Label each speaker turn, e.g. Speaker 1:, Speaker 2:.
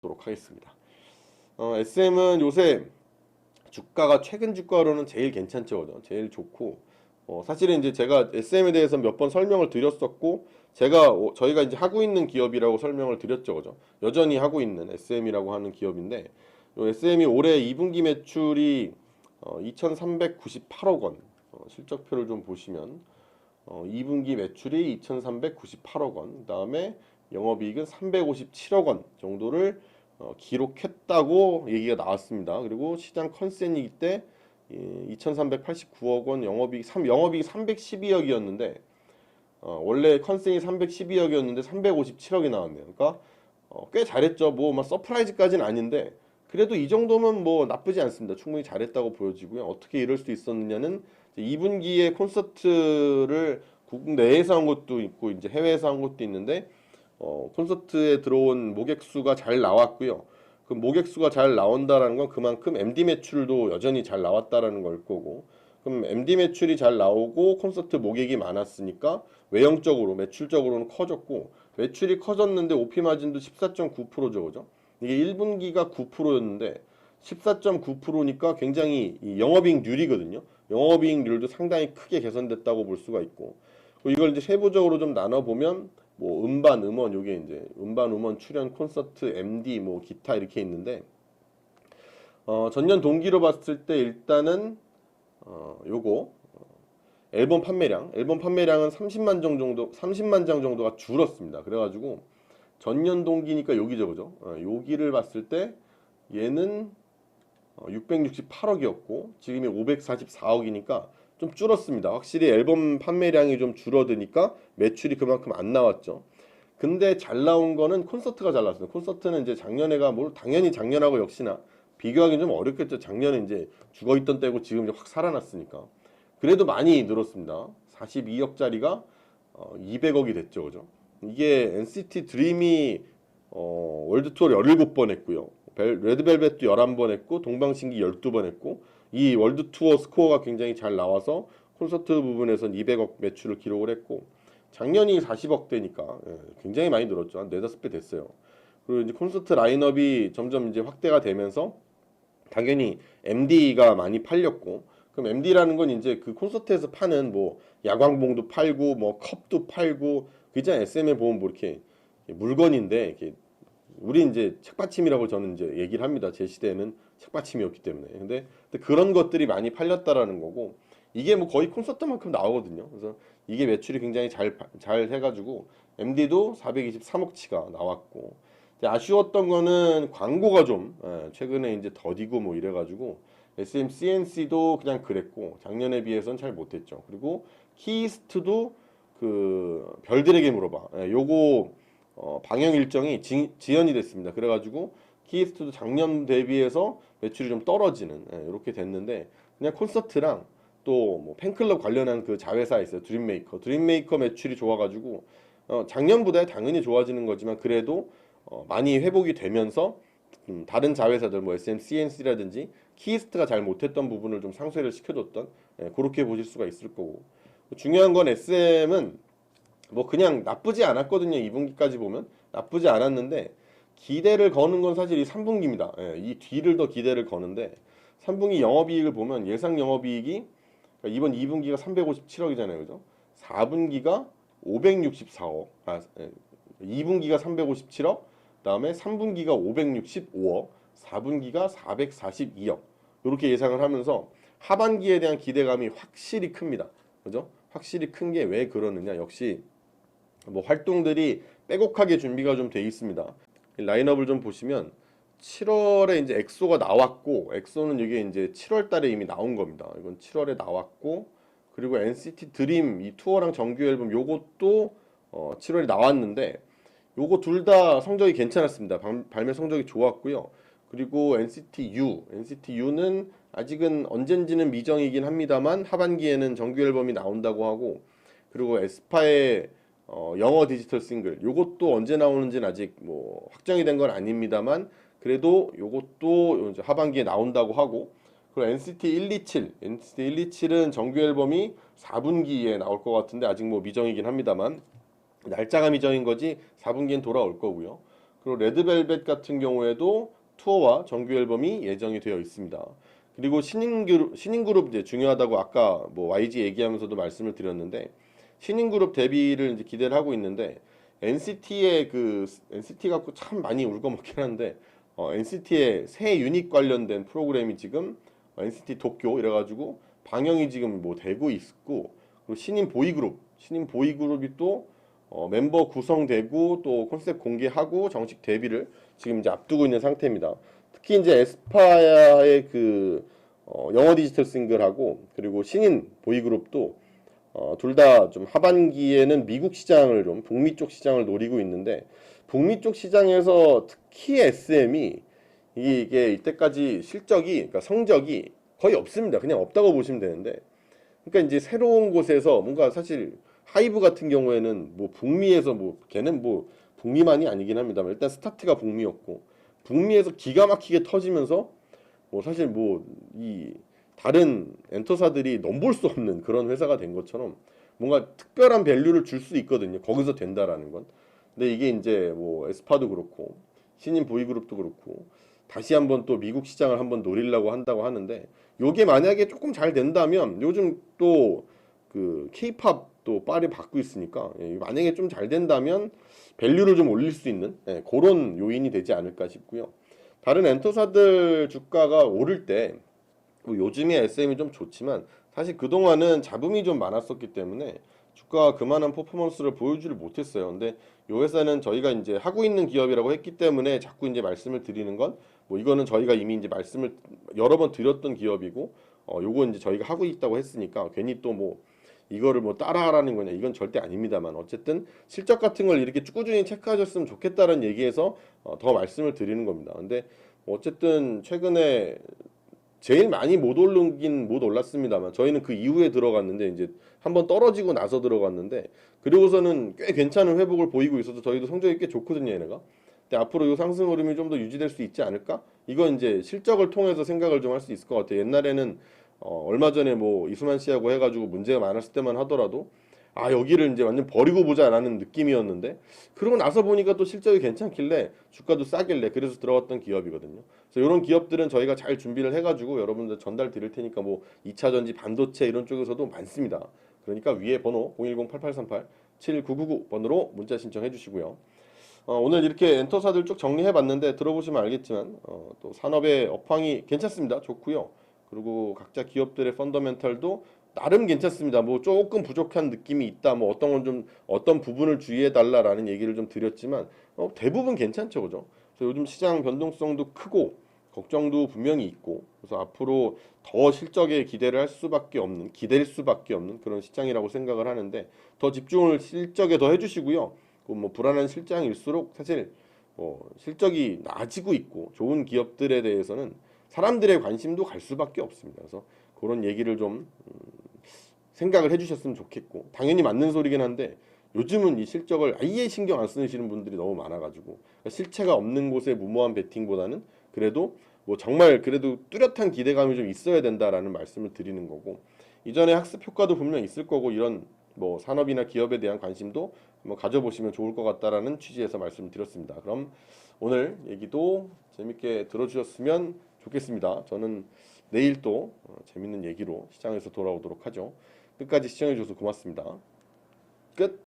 Speaker 1: 보도록 하겠습니다. SM은 요새 주가가 최근 주가로는 제일 괜찮죠, 그죠? 제일 좋고, 사실은 이제 제가 SM에 대해서 몇 번 설명을 드렸었고, 저희가 이제 하고 있는 기업이라고 설명을 드렸죠, 그죠? 여전히 하고 있는 SM이라고 하는 기업인데, 요 SM이 올해 2분기 매출이 2,398억 원, 실적표를 좀 보시면, 2분기 매출이 2,398억 원, 그다음에 영업이익은 357억 원 정도를 기록했다고 얘기가 나왔습니다. 그리고 시장 컨센이 때 2,389억 원 영업이익이 312억이었는데 원래 컨센이 312억이었는데 357억이 나왔네요. 그러니까 꽤 잘했죠. 뭐 막 서프라이즈까지는 아닌데 그래도 이 정도면 뭐 나쁘지 않습니다. 충분히 잘했다고 보여지고요. 어떻게 이럴 수 있었느냐는 2분기에 콘서트를 국내에서 한 것도 있고 이제 해외에서 한 것도 있는데 콘서트에 들어온 모객 수가 잘 나왔고요. 그 모객 수가 잘 나온다라는 건 그만큼 MD 매출도 여전히 잘 나왔다라는 걸 거고. 그럼 MD 매출이 잘 나오고 콘서트 모객이 많았으니까 외형적으로 매출적으로는 커졌고 매출이 커졌는데 OP 마진도 14.9%죠, 그죠? 이게 1분기가 9%였는데 14.9%니까 굉장히 영업이익률이거든요. 영업이익률도 상당히 크게 개선됐다고 볼 수가 있고 이걸 이제 세부적으로 좀 나눠보면 뭐 음반, 음원 요게 이제 음반, 음원 출연 콘서트, MD 뭐 기타 이렇게 있는데 전년 동기로 봤을 때 일단은 요거 앨범 판매량은 30만 장 정도가 줄었습니다. 그래가지고 전년 동기니까 여기죠, 그죠? 여기를 봤을 때 얘는 668억이었고 지금이 544억이니까 좀 줄었습니다. 확실히 앨범 판매량이 좀 줄어드니까 매출이 그만큼 안 나왔죠. 근데 잘 나온 거는 콘서트가 잘 나왔어요. 콘서트는 이제 작년에가 뭘 당연히 작년하고 역시나 비교하기는 좀 어렵겠죠. 작년에 이제 죽어있던 때고 지금 이제 확 살아났으니까. 그래도 많이 늘었습니다. 42억짜리가 200억이 됐죠, 그죠? 이게 NCT 드림이 월드 투어를 17번 했고요. 레드벨벳도 11번 했고 동방신기 12번 했고 이 월드 투어 스코어가 굉장히 잘 나와서 콘서트 부분에선 200억 매출을 기록을 했고 작년이 40억대니까 굉장히 많이 늘었죠. 한 4-5배 됐어요. 그리고 이제 콘서트 라인업이 점점 이제 확대가 되면서 당연히 MD가 많이 팔렸고 그럼 MD라는 건 이제 그 콘서트에서 파는 뭐 야광봉도 팔고 뭐 컵도 팔고 그잖아요. SM에 보면 뭐 이렇게 물건인데 이렇게 우리 이제 책받침이라고 저는 이제 얘기를 합니다. 제 시대에는 책받침이었기 때문에. 근데 그런 것들이 많이 팔렸다라는 거고 이게 뭐 거의 콘서트만큼 나오거든요. 그래서 이게 매출이 굉장히 잘 해가지고 MD도 423억치가 나왔고 아쉬웠던 거는 광고가 좀 최근에 이제 더디고 뭐 이래가지고 SM CNC도 그냥 그랬고 작년에 비해서는 잘 못했죠. 그리고 키스트도 그 별들에게 물어봐. 요거 방영 일정이 지연이 됐습니다. 그래가지고 키스트도 작년 대비해서 매출이 좀 떨어지는 이렇게 됐는데 그냥 콘서트랑 또 뭐 팬클럽 관련한 그 자회사 있어요. 드림메이커 매출이 좋아가지고 작년보다 당연히 좋아지는 거지만 그래도 많이 회복이 되면서 다른 자회사들 뭐 SMCNC라든지 키스트가 잘 못했던 부분을 좀 상쇄를 시켜줬던 그렇게 보실 수가 있을 거고 중요한 건 SM은 뭐 그냥 나쁘지 않았거든요. 2분기까지 보면 나쁘지 않았는데 기대를 거는 건 사실 이 3분기입니다. 이 뒤를 더 기대를 거는데 3분기 영업이익을 보면 예상 영업이익이 그러니까 이번 2분기가 357억이잖아요. 그죠? 4분기가 564억. 2분기가 357억. 그다음에 3분기가 565억. 4분기가 442억. 이렇게 예상을 하면서 하반기에 대한 기대감이 확실히 큽니다. 그죠? 확실히 큰 게 왜 그러느냐? 역시 뭐 활동들이 빼곡하게 준비가 좀 돼 있습니다. 라인업을 좀 보시면 7월에 이제 엑소가 나왔고 엑소는 이게 이제 7월 달에 이미 나온 겁니다. 이건 7월에 나왔고 그리고 NCT 드림 이 투어랑 정규 앨범 요것도 7월에 나왔는데 요거 둘 다 성적이 괜찮았습니다. 발매 성적이 좋았고요. 그리고 NCT U는 아직은 언젠지는 미정이긴 합니다만 하반기에는 정규 앨범이 나온다고 하고 그리고 에스파의 영어 디지털 싱글 요것도 언제 나오는지는 아직 뭐 확정이 된 건 아닙니다만 그래도 요것도 이제 하반기에 나온다고 하고 그리고 NCT 127은 정규 앨범이 4분기에 나올 것 같은데 아직 뭐 미정이긴 합니다만 날짜가 미정인 거지 4분기엔 돌아올 거고요. 그리고 레드벨벳 같은 경우에도 투어와 정규 앨범이 예정이 되어 있습니다. 그리고 신인 그룹 이제 중요하다고 아까 뭐 YG 얘기하면서도 말씀을 드렸는데 신인 그룹 데뷔를 이제 기대를 하고 있는데 NCT의 그 NCT 갖고 참 많이 울거먹긴 한데 NCT의 새 유닛 관련된 프로그램이 지금 NCT 도쿄 이래가지고 방영이 지금 뭐 되고 있고 그리고 신인 보이그룹이 또 멤버 구성되고 또 컨셉 공개하고 정식 데뷔를 지금 이제 앞두고 있는 상태입니다. 특히 이제 에스파의 그 영어 디지털 싱글하고 그리고 신인 보이그룹도 둘 다 좀 하반기에는 미국 시장을 좀 북미 쪽 시장을 노리고 있는데 북미 쪽 시장에서 특히 SM이 이게 이때까지 실적이 그러니까 성적이 거의 없습니다. 그냥 없다고 보시면 되는데 그러니까 이제 새로운 곳에서 뭔가 사실 하이브 같은 경우에는 뭐 북미에서 뭐 걔는 뭐 북미만이 아니긴 합니다만 일단 스타트가 북미였고 북미에서 기가 막히게 터지면서 뭐 사실 뭐 이 다른 엔터사들이 넘볼 수 없는 그런 회사가 된 것처럼 뭔가 특별한 밸류를 줄 수 있거든요. 거기서 된다라는 건. 근데 이게 이제 뭐 에스파도 그렇고 신인 보이그룹도 그렇고 다시 한번 또 미국 시장을 한번 노리려고 한다고 하는데 요게 만약에 조금 잘 된다면 요즘 또 그 케이팝 또 빨리 받고 있으니까 만약에 좀 잘 된다면 밸류를 좀 올릴 수 있는 그런 요인이 되지 않을까 싶고요. 다른 엔터사들 주가가 오를 때 뭐 요즘에 SM이 좀 좋지만 사실 그동안은 잡음이 좀 많았었기 때문에 주가가 그만한 퍼포먼스를 보여주지 못했어요. 근데 요 회사는 저희가 이제 하고 있는 기업이라고 했기 때문에 자꾸 이제 말씀을 드리는 건 뭐 이거는 저희가 이미 이제 말씀을 여러 번 드렸던 기업이고 요거 이제 저희가 하고 있다고 했으니까 괜히 또 뭐 이거를 뭐 따라하라는 거냐 이건 절대 아닙니다만 어쨌든 실적 같은 걸 이렇게 꾸준히 체크하셨으면 좋겠다는 얘기에서 더 말씀을 드리는 겁니다. 근데 뭐 어쨌든 최근에 제일 많이 못 올랐습니다만 저희는 그 이후에 들어갔는데 이제 한번 떨어지고 나서 들어갔는데 그리고서는 꽤 괜찮은 회복을 보이고 있어서 저희도 성적이 꽤 좋거든요, 얘네가. 근데 앞으로 이 상승 흐름이 좀 더 유지될 수 있지 않을까? 이건 이제 실적을 통해서 생각을 좀 할 수 있을 것 같아요. 옛날에는 얼마 전에 뭐 이수만 씨하고 해가지고 문제가 많았을 때만 하더라도 아 여기를 이제 완전 버리고 보자라는 느낌이었는데 그러고 나서 보니까 또 실적이 괜찮길래 주가도 싸길래 그래서 들어갔던 기업이거든요. 그래서 이런 기업들은 저희가 잘 준비를 해가지고 여러분들 전달 드릴 테니까 뭐 2차 전지 반도체 이런 쪽에서도 많습니다. 그러니까 위에 번호 010-8838-7999번으로 문자 신청해 주시고요. 오늘 이렇게 엔터사들 쭉 정리해 봤는데 들어보시면 알겠지만 또 산업의 업황이 괜찮습니다. 좋고요. 그리고 각자 기업들의 펀더멘탈도 나름 괜찮습니다. 뭐 조금 부족한 느낌이 있다. 뭐 어떤 건 좀 어떤 부분을 주의해 달라라는 얘기를 좀 드렸지만 대부분 괜찮죠, 그죠? 그래서 요즘 시장 변동성도 크고 걱정도 분명히 있고 그래서 앞으로 더 실적에 기댈 수밖에 없는 그런 시장이라고 생각을 하는데 더 집중을 실적에 더 해주시고요. 그뭐 불안한 실장일수록 사실 실적이 나아지고 있고 좋은 기업들에 대해서는 사람들의 관심도 갈 수밖에 없습니다. 그래서 그런 얘기를 좀 생각을 해주셨으면 좋겠고 당연히 맞는 소리긴 한데 요즘은 이 실적을 아예 신경 안 쓰시는 분들이 너무 많아가지고 그러니까 실체가 없는 곳에 무모한 베팅보다는 그래도 뭐 정말 그래도 뚜렷한 기대감이 좀 있어야 된다라는 말씀을 드리는 거고 이전에 학습 효과도 분명 있을 거고 이런 뭐 산업이나 기업에 대한 관심도 한번 가져보시면 좋을 것 같다라는 취지에서 말씀을 드렸습니다. 그럼 오늘 얘기도 재밌게 들어주셨으면 좋겠습니다. 저는 내일 또 재밌는 얘기로 시장에서 돌아오도록 하죠. 끝까지 시청해주셔서 고맙습니다. 끝.